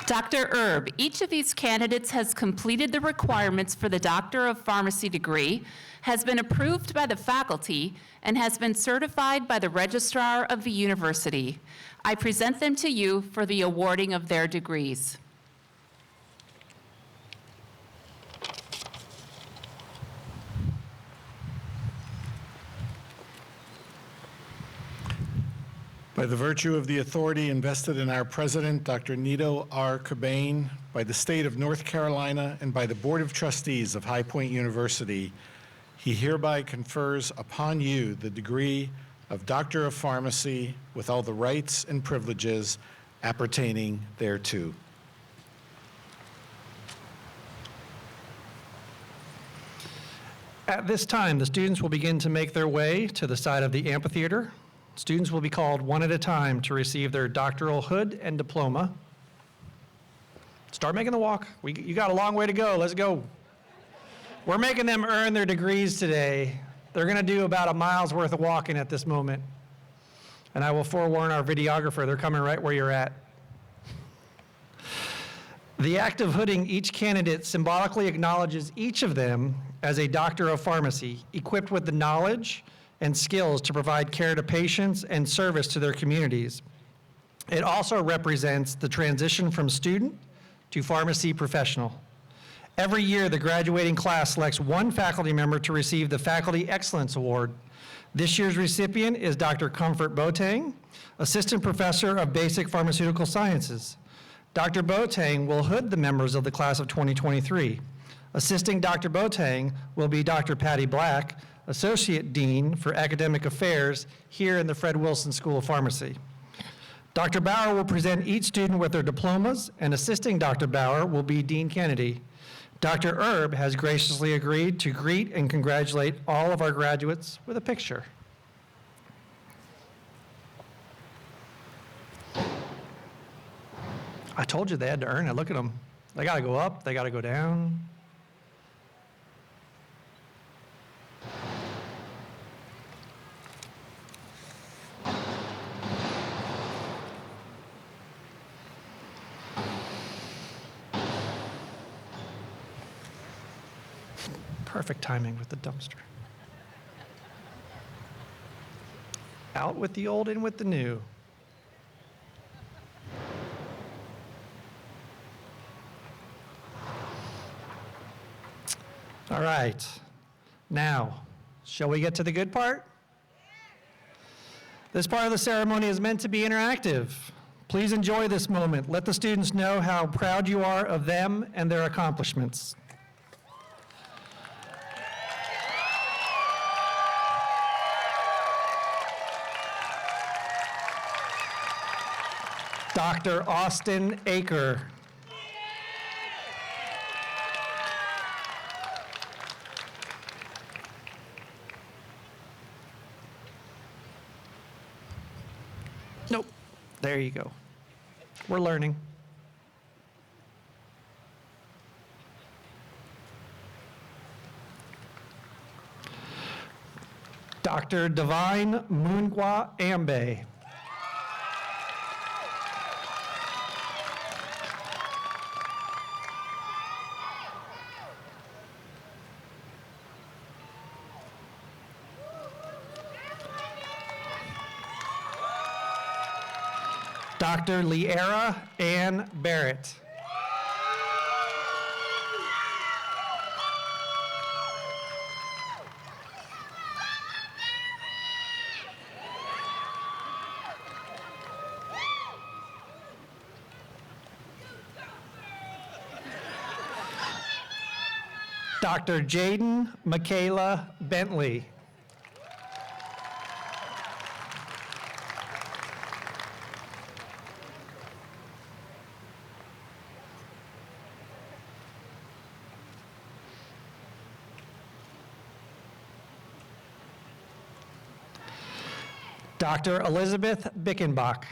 Speaker 8: Dr. Erb, each of these candidates has completed the requirements for the Doctor of Pharmacy degree, has been approved by the faculty, and has been certified by the registrar of the university. I present them to you for the awarding of their degrees.
Speaker 4: By the virtue of the authority invested in our president, Dr. Nito R. Cobain, by the state of North Carolina, and by the Board of Trustees of High Point University, he hereby confers upon you the degree of Doctor of Pharmacy with all the rights and privileges appertaining thereto.
Speaker 2: At this time, the students will begin to make their way to the side of the amphitheater. Students will be called one at a time to receive their doctoral hood and diploma. Start making the walk. You got a long way to go. Let's go. We're making them earn their degrees today. They're going to do about a mile's worth of walking at this moment. And I will forewarn our videographer, they're coming right where you're at. The act of hooding each candidate symbolically acknowledges each of them as a doctor of pharmacy, equipped with the knowledge and skills to provide care to patients and service to their communities. It also represents the transition from student to pharmacy professional. Every year, the graduating class selects one faculty member to receive the Faculty Excellence Award. This year's recipient is Dr. Comfort Boateng, Assistant Professor of Basic Pharmaceutical Sciences. Dr. Boateng will hood the members of the class of 2023. Assisting Dr. Boateng will be Dr. Patty Black, Associate Dean for Academic Affairs here in the Fred Wilson School of Pharmacy. Dr. Bauer will present each student with their diplomas, and assisting Dr. Bauer will be Dean Kennedy. Dr. Erb has graciously agreed to greet and congratulate all of our graduates with a picture. I told you they had to earn it. Look at them. They got to go up, they got to go down. Perfect timing with the dumpster. Out with the old, in with the new. All right. Now, shall we get to the good part? This part of the ceremony is meant to be interactive. Please enjoy this moment. Let the students know how proud you are of them and their accomplishments. Dr. Austin Aker. Nope. There you go. We're learning. Dr. Divine Mungwa Ambe. Dr. Liera Ann Barrett. Dr. Jaden Michaela Bentley. Dr. Elizabeth Bickenbach.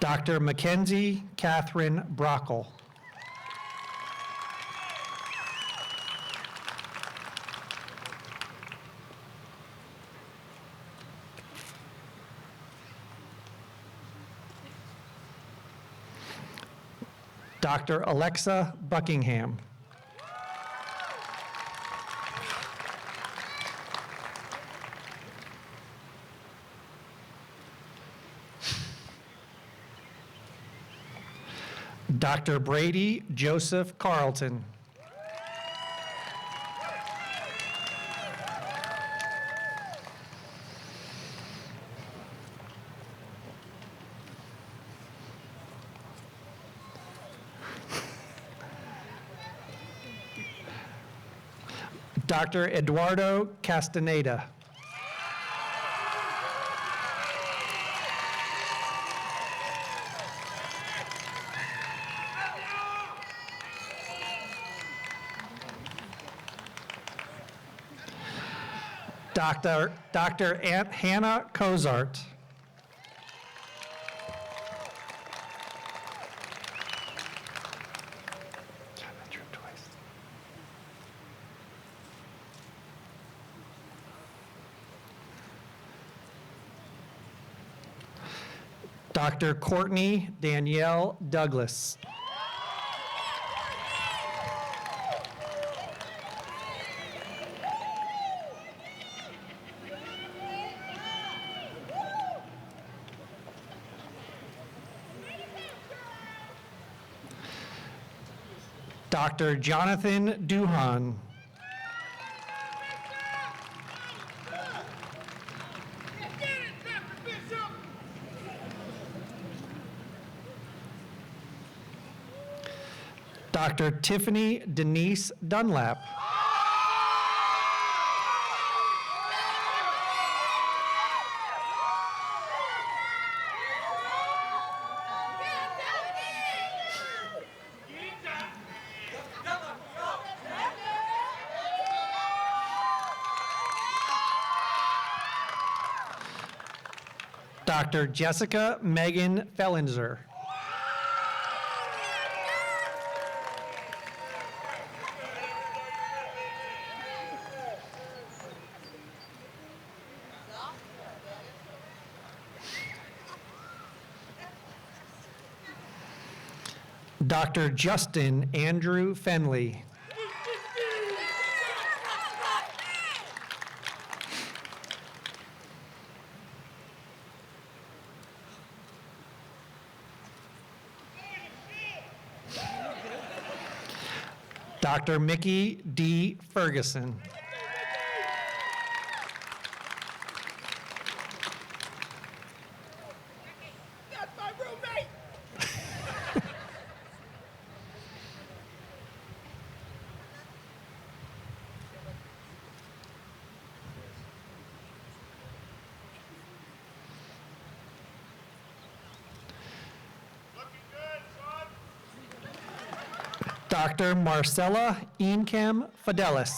Speaker 2: Dr. Mackenzie Catherine Brockle. Dr. Alexa Buckingham. Dr. Brady Joseph Carlton. Dr. Eduardo Castaneda. Dr. Aunt Hannah Cozart. Dr. Courtney Danielle Douglas. Dr. Jonathan Duhan. Dr. Tiffany Denise Dunlap. Dr. Jessica Megan Fellinzer. Dr. Justin Andrew Fenley. Dr. Mickey D. Ferguson.
Speaker 9: That's my roommate!
Speaker 2: Dr. Marcella Eamcam Fidelis.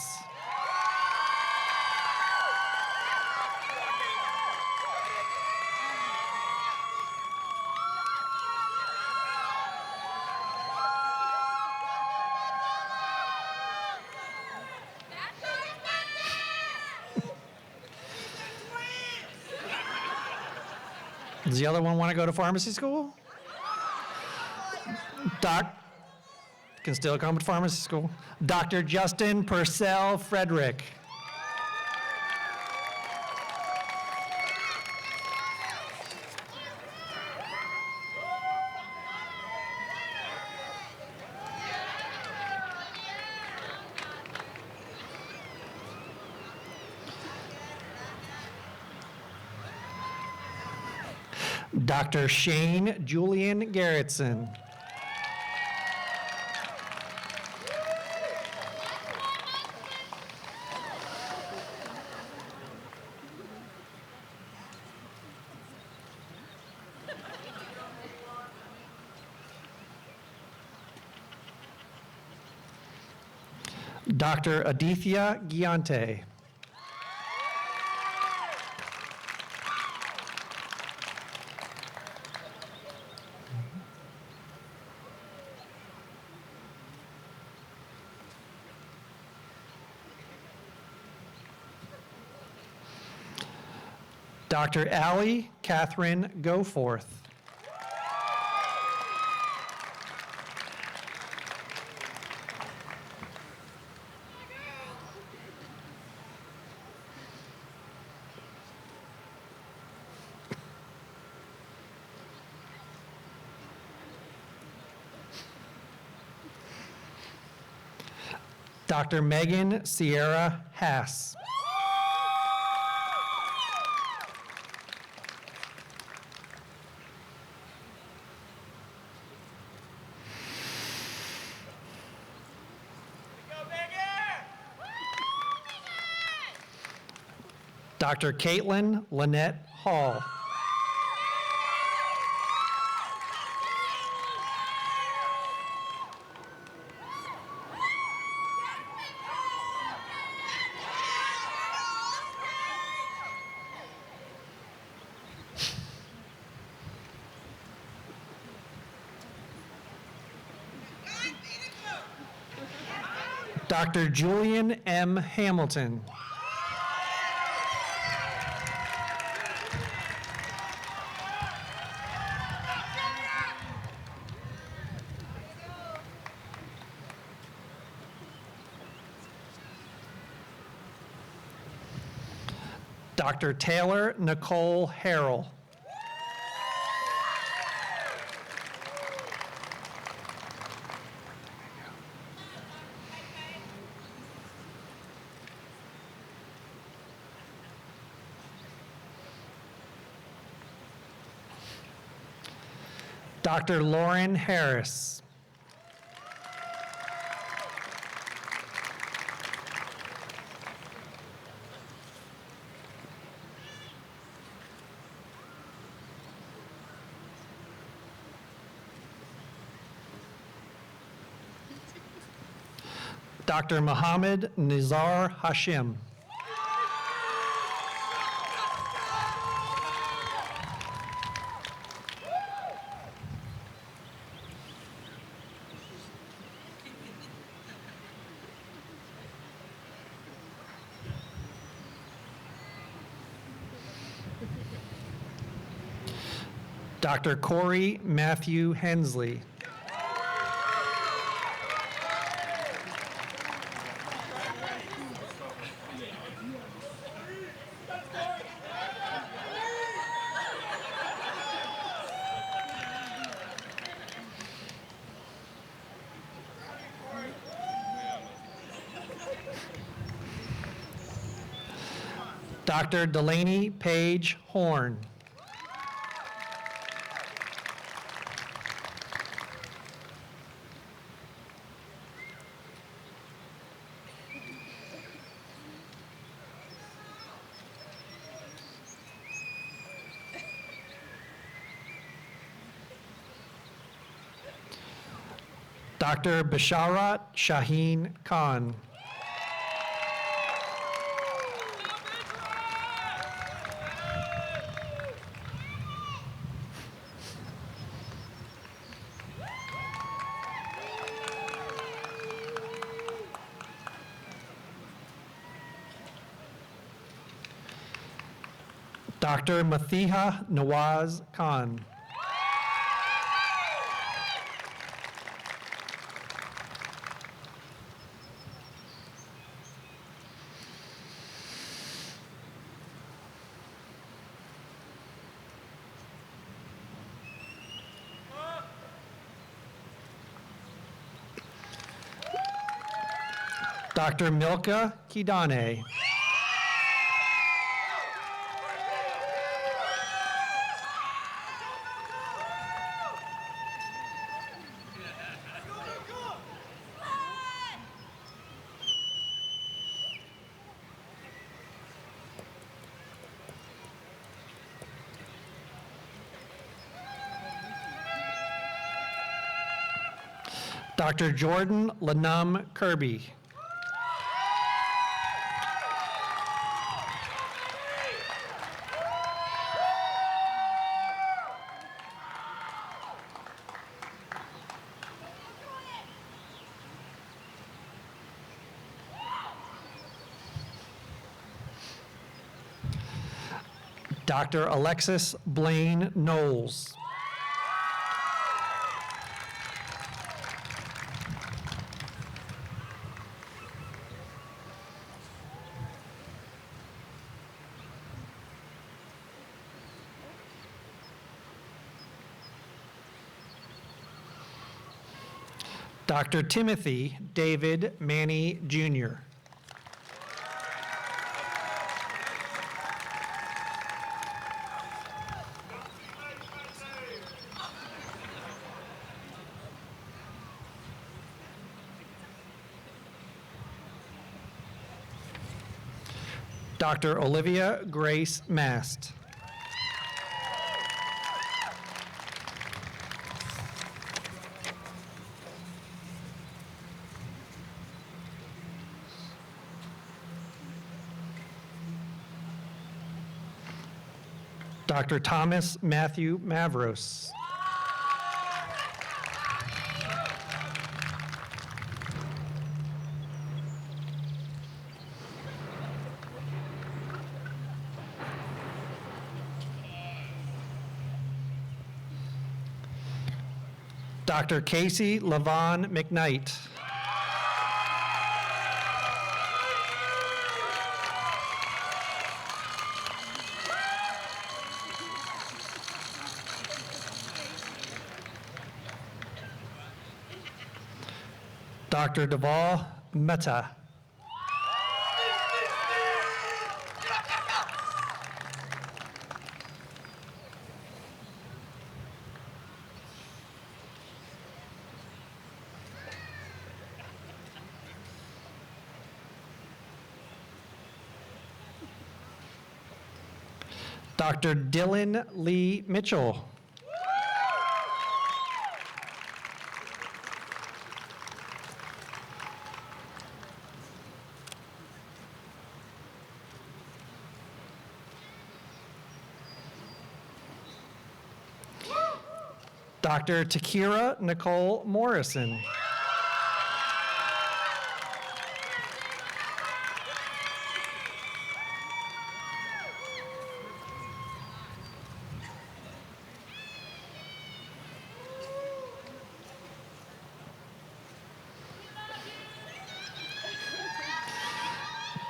Speaker 2: Does the other one want to go to pharmacy school? Can still come to pharmacy school. Dr. Justin Purcell Frederick. Dr. Shane Julian Garrettson. Dr. Adithya Giante. Dr. Allie Catherine Goforth. Dr. Megan Sierra Hass. Dr. Caitlin Lynette Hall. Dr. Julian M. Hamilton. Dr. Taylor Nicole Harrell. Dr. Lauren Harris. Dr. Mohammed Nizar Hashim. Dr. Corey Matthew Hensley. Dr. Delaney Page Horn. Dr. Basharat Shaheen Khan. Dr. Mathiha Nawaz Khan. Dr. Milka Kidane. Dr. Jordan Lanum Kirby. Dr. Alexis Blaine Knowles. Dr. Timothy David Manny Jr. Dr. Olivia Grace Mast. Dr. Thomas Matthew Mavros. Dr. Casey Lavon McKnight. Dr. Deval Mehta. Dr. Dylan Lee Mitchell. Dr. Takira Nicole Morrison.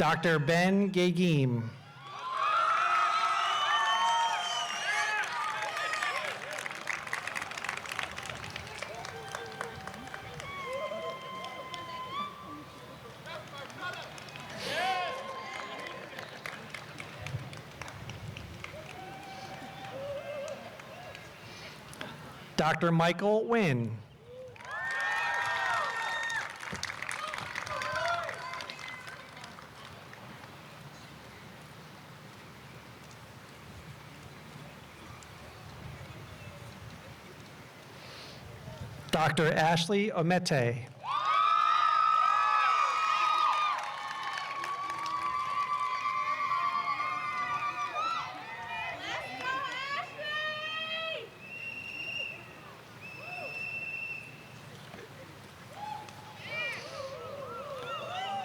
Speaker 2: Dr. Ben Gagim. Dr. Michael Wynn. Dr. Ashley Omete.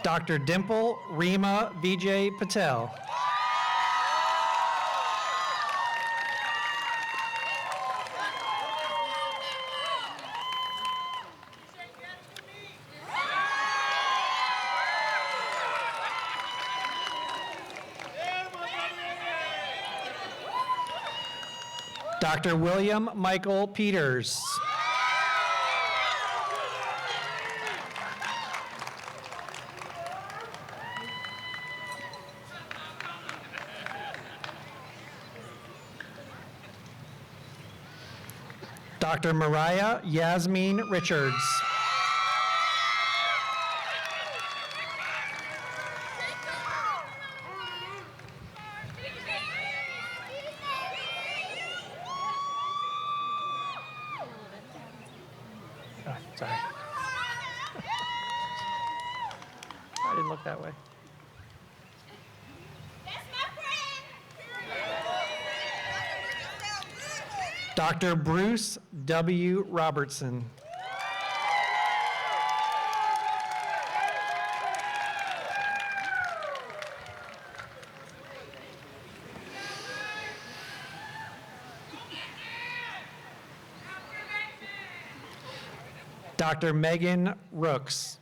Speaker 2: Dr. Dimple Rima Vijay Patel. Dr. William Michael Peters. Dr. Mariah Yasmin Richards. Oh, sorry. I didn't look that way. Dr. Bruce W. Robertson. Dr. Megan Rooks.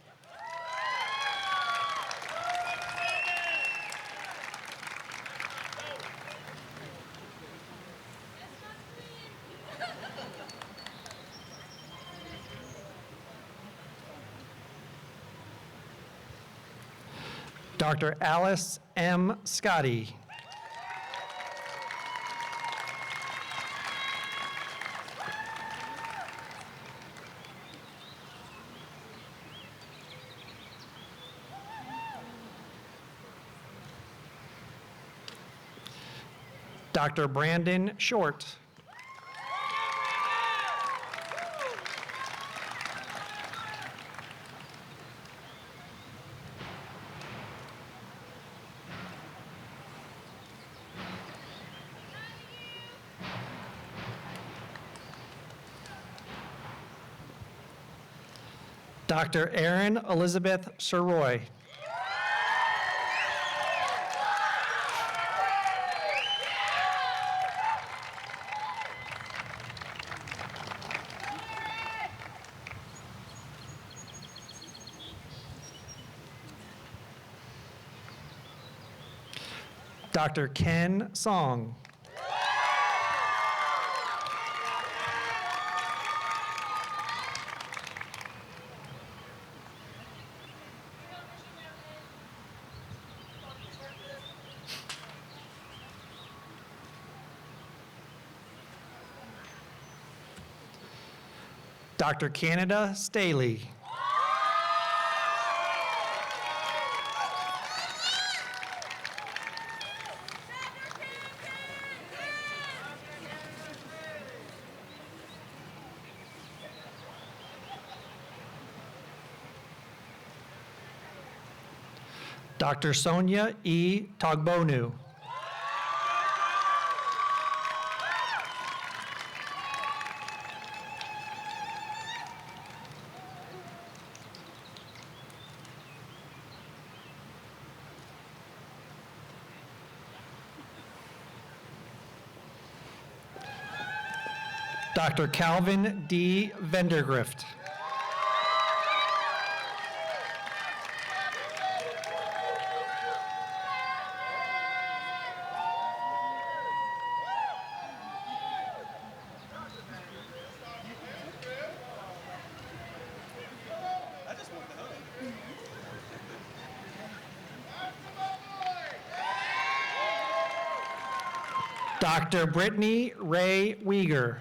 Speaker 2: Dr. Alice M. Scotty. Dr. Brandon Short. Dr. Erin Elizabeth Soroy. Dr. Ken Song. Dr. Canada Staley. Dr. Sonia E. Togbonu. Dr. Calvin D. Vendergrift. Dr. Brittany Ray Weger.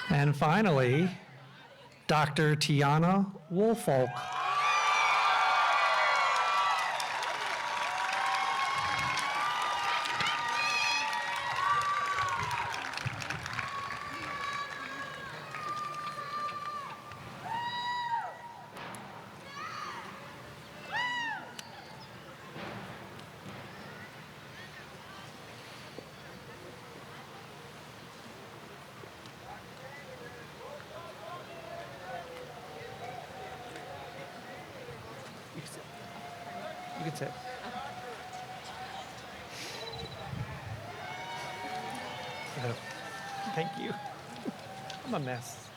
Speaker 2: And finally, Dr. Tiana Woolfolk. You can sit. Thank you. I'm a mess.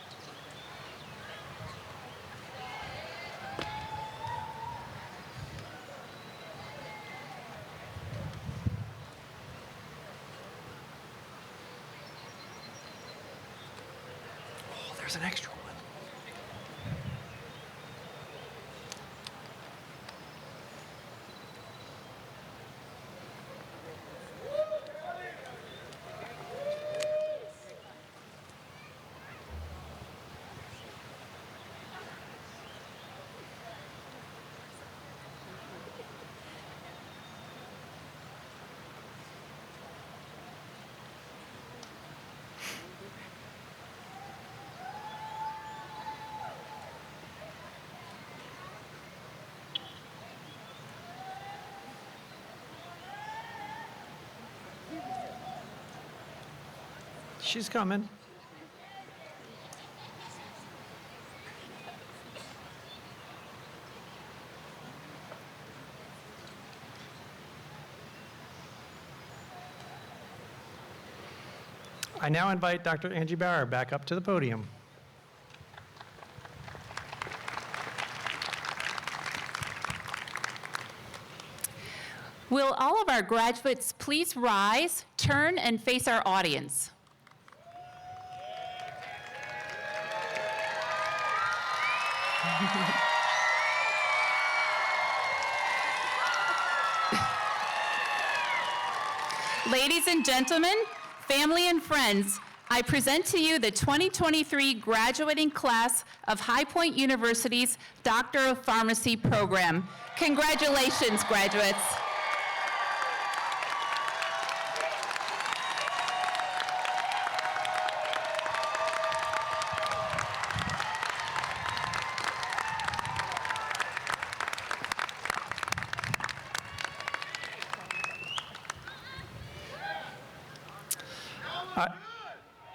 Speaker 2: Oh, there's an extra one. She's coming. I now invite Dr. Angie Bauer back up to the podium.
Speaker 8: Will all of our graduates please rise, turn, and face our audience? Ladies and gentlemen, family and friends, I present to you the 2023 graduating class of High Point University's Doctor of Pharmacy program. Congratulations, graduates.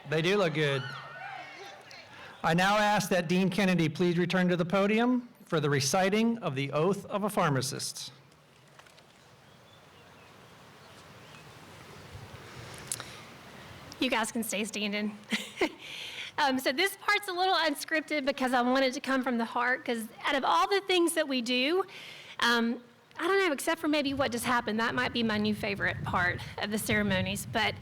Speaker 2: They do look good. I now ask that Dean Kennedy please return to the podium for the reciting of the oath of a pharmacist.
Speaker 6: You guys can stay standing. So this part's a little unscripted because I want it to come from the heart, because out of all the things that we do, I don't know, except for maybe what just happened, that might be my new favorite part of the ceremonies, but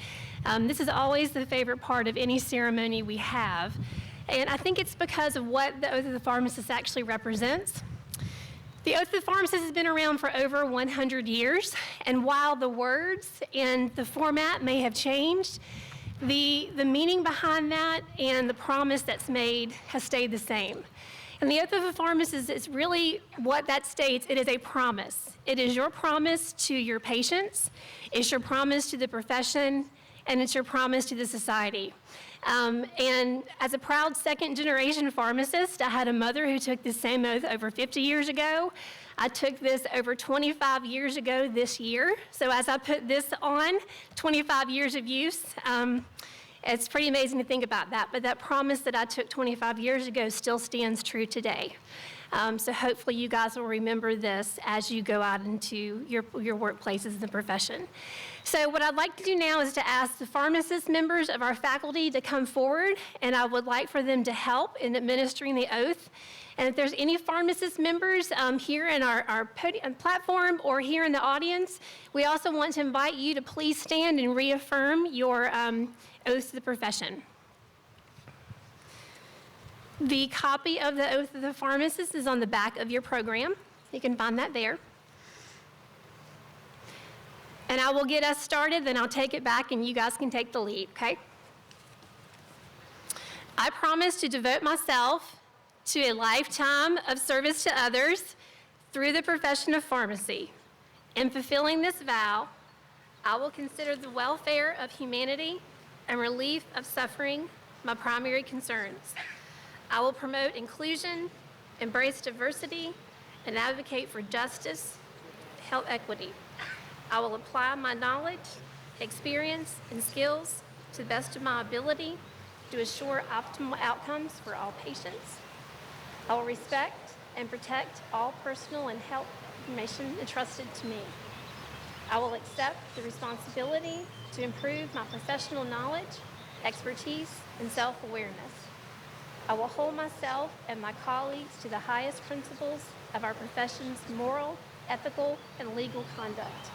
Speaker 6: this is always the favorite part of any ceremony we have. And I think it's because of what the Oath of the Pharmacist actually represents. The Oath of the Pharmacist has been around for over 100 years, and while the words and the format may have changed, the meaning behind that and the promise that's made has stayed the same. And the Oath of the Pharmacist is really what that states. It is a promise. It is your promise to your patients, it's your promise to the profession, and it's your promise to the society. And as a proud second-generation pharmacist, I had a mother who took the same oath over 50 years ago. I took this over 25 years ago this year. So as I put this on, 25 years of use, it's pretty amazing to think about that. But that promise that I took 25 years ago still stands true today. So hopefully you guys will remember this as you go out into your workplaces in the profession. So what I'd like to do now is to ask the pharmacist members of our faculty to come forward, and I would like for them to help in administering the oath. And if there's any pharmacist members here in our platform or here in the audience, we also want to invite you to please stand and reaffirm your oath to the profession. The copy of the oath of the pharmacist is on the back of your program. You can find that there. And I will get us started, then I'll take it back and you guys can take the lead, okay? I promise to devote myself to a lifetime of service to others through the profession of pharmacy. In fulfilling this vow, I will consider the welfare of humanity and relief of suffering my primary concerns. I will promote inclusion, embrace diversity, and advocate for justice, health equity. I will apply my knowledge, experience, and skills to the best of my ability to assure optimal outcomes for all patients. I will respect and protect all personal and health information entrusted to me. I will accept the responsibility to improve my professional knowledge, expertise, and self-awareness. I will hold myself and my colleagues to the highest principles of our profession's moral, ethical, and legal conduct.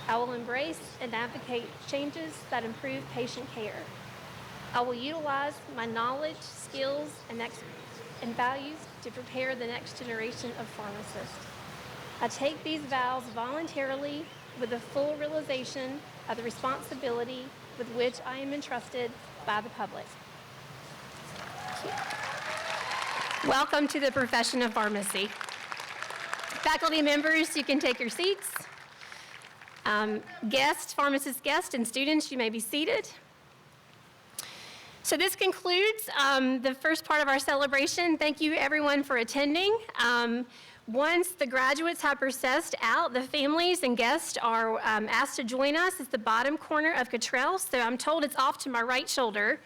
Speaker 6: I will embrace and advocate changes that improve patient care. I will utilize my knowledge, skills, and values to prepare the next generation of pharmacists. I take these vows voluntarily with the full realization of the responsibility with which I am entrusted by the public. Welcome to the profession of pharmacy. Faculty members, you can take your seats. Pharmacist guests, and students, you may be seated. So this concludes the first part of our celebration. Thank you everyone for attending. Once the graduates have processed out, the families and guests are asked to join us at the bottom corner of Cottrell. So I'm told it's off to my right shoulder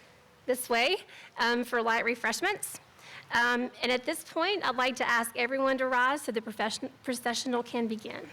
Speaker 6: this way for light refreshments. And at this point, I'd like to ask everyone to rise so the processional can begin.